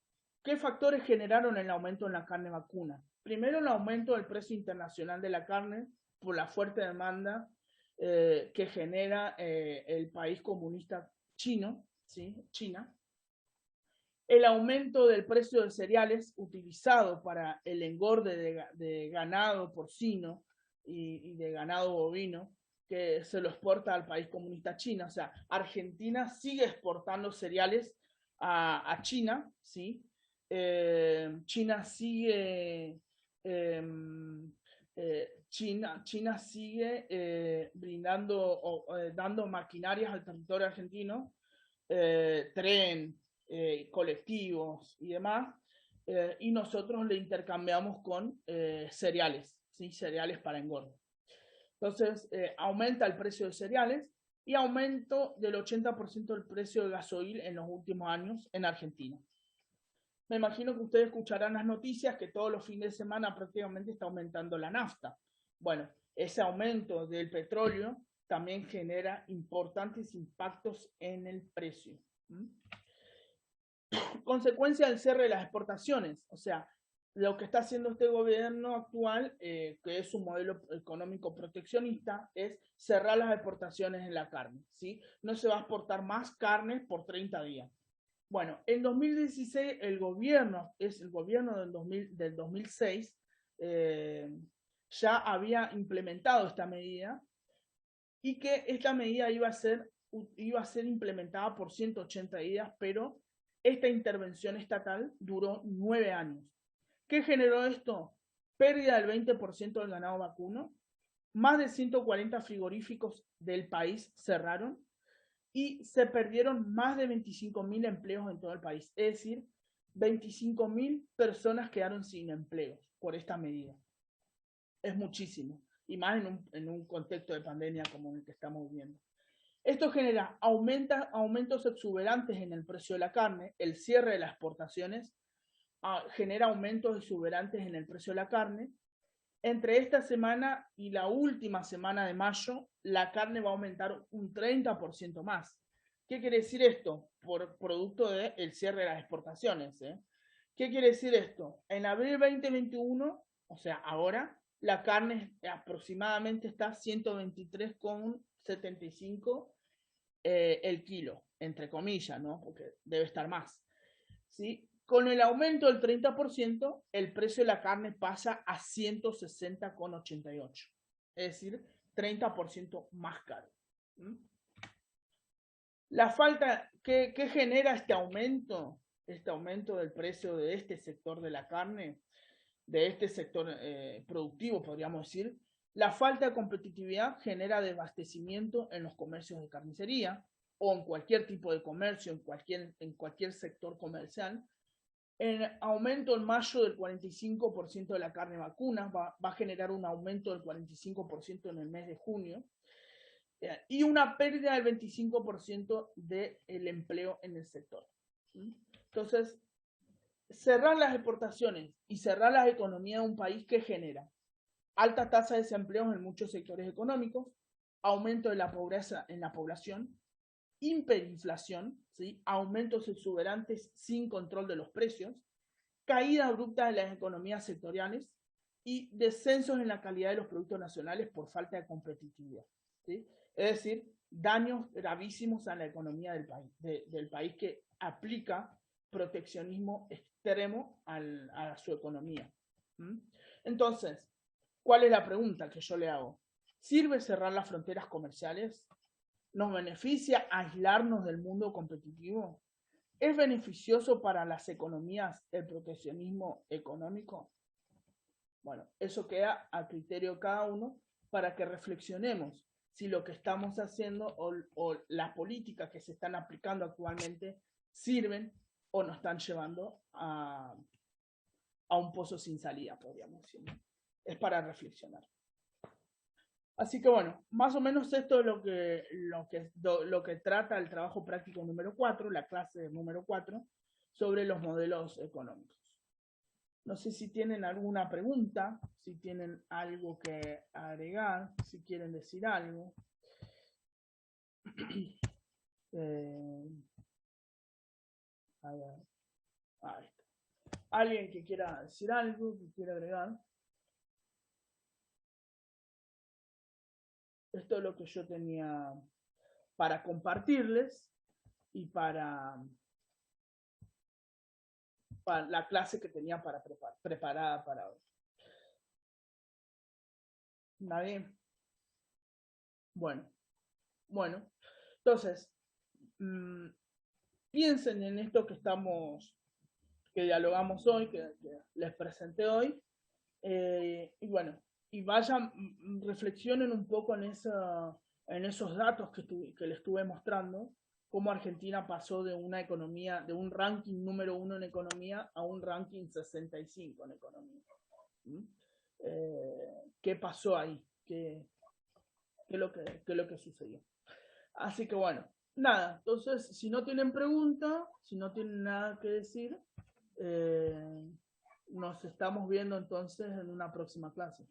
Speaker 1: ¿qué factores generaron el aumento en la carne vacuna? Primero, el aumento del precio internacional de la carne por la fuerte demanda que genera el país comunista chino, ¿sí? China. El aumento del precio de cereales utilizado para el engorde de ganado porcino y de ganado bovino, que se lo exporta al país comunista China. O sea, Argentina sigue exportando cereales a China, ¿sí? China sigue China sigue brindando o dando maquinarias al territorio argentino, tren, colectivos y demás, y nosotros le intercambiamos con cereales, ¿sí? Cereales para engorde. Entonces, aumenta el precio de cereales y aumento del 80% del precio de gasoil en los últimos años en Argentina. Me imagino que ustedes escucharán las noticias que todos los fines de semana prácticamente está aumentando la nafta. Bueno, ese aumento del petróleo también genera importantes impactos en el precio. Consecuencia del cierre de las exportaciones, o sea, lo que está haciendo este gobierno actual, que es un modelo económico proteccionista, es cerrar las exportaciones en la carne, ¿sí? No se va a exportar más carne por 30 días. Bueno, en 2016 el gobierno, es el gobierno del 2006, ya había implementado esta medida y que esta medida iba a ser implementada por 180 días, pero esta intervención estatal duró 9 años. ¿Qué generó esto? Pérdida del 20% del ganado vacuno, más de 140 frigoríficos del país cerraron y se perdieron más de 25.000 empleos en todo el país. Es decir, 25.000 personas quedaron sin empleo por esta medida. Es muchísimo, y más en un contexto de pandemia como el que estamos viviendo. Esto genera aumentos exuberantes en el precio de la carne, el cierre de las exportaciones genera aumentos exuberantes en el precio de la carne. Entre esta semana y la última semana de mayo, la carne va a aumentar un 30% más. ¿Qué quiere decir esto? Por producto del cierre de las exportaciones. ¿Qué quiere decir esto? En abril 2021, o sea, ahora, la carne aproximadamente está 123,75 el kilo, entre comillas, ¿no? Porque debe estar más. ¿Sí? Con el aumento del 30%, el precio de la carne pasa a 160,88. Es decir, 30% más caro. ¿Mm? La falta, ¿qué genera este aumento? Este aumento del precio de este sector de la carne, de este sector productivo, podríamos decir. La falta de competitividad genera desabastecimiento en los comercios de carnicería o en cualquier tipo de comercio, en cualquier sector comercial. En aumento en mayo del 45% de la carne vacuna, va a generar un aumento del 45% en el mes de junio, y una pérdida del 25% del empleo en el sector. Entonces, cerrar las exportaciones y cerrar las economías de un país que genera alta tasa de desempleo en muchos sectores económicos, aumento de la pobreza en la población, hiperinflación, ¿sí? Aumentos exuberantes sin control de los precios, caída abrupta de las economías sectoriales y descensos en la calidad de los productos nacionales por falta de competitividad. ¿Sí? Es decir, daños gravísimos a la economía del país que aplica proteccionismo extremo a su economía. Entonces, ¿cuál es la pregunta que yo le hago? ¿Sirve cerrar las fronteras comerciales? ¿Nos beneficia aislarnos del mundo competitivo? ¿Es beneficioso para las economías el proteccionismo económico? Bueno, eso queda a criterio de cada uno para que reflexionemos si lo que estamos haciendo o las políticas que se están aplicando actualmente sirven o nos están llevando a un pozo sin salida, podríamos decir. Es para reflexionar. Así que bueno, más o menos esto es lo que trata el trabajo práctico número 4, la clase número 4, sobre los modelos económicos. No sé si tienen alguna pregunta, si tienen algo que agregar, si quieren decir algo. A ver, ahí está. ¿Alguien que quiera decir algo, que quiera agregar? Esto es lo que yo tenía para compartirles y para la clase que tenía preparada para hoy. ¿Nadie? Bueno, entonces, piensen en esto que dialogamos hoy, que les presenté hoy, y bueno, y vayan, reflexionen un poco en esos datos que les estuve mostrando, cómo Argentina pasó de una economía, de un ranking número 1 en economía a un ranking 65 en economía. ¿Qué pasó ahí? ¿Qué es lo que sucedió? Así que bueno, nada, entonces si no tienen pregunta, si no tienen nada que decir, nos estamos viendo entonces en una próxima clase.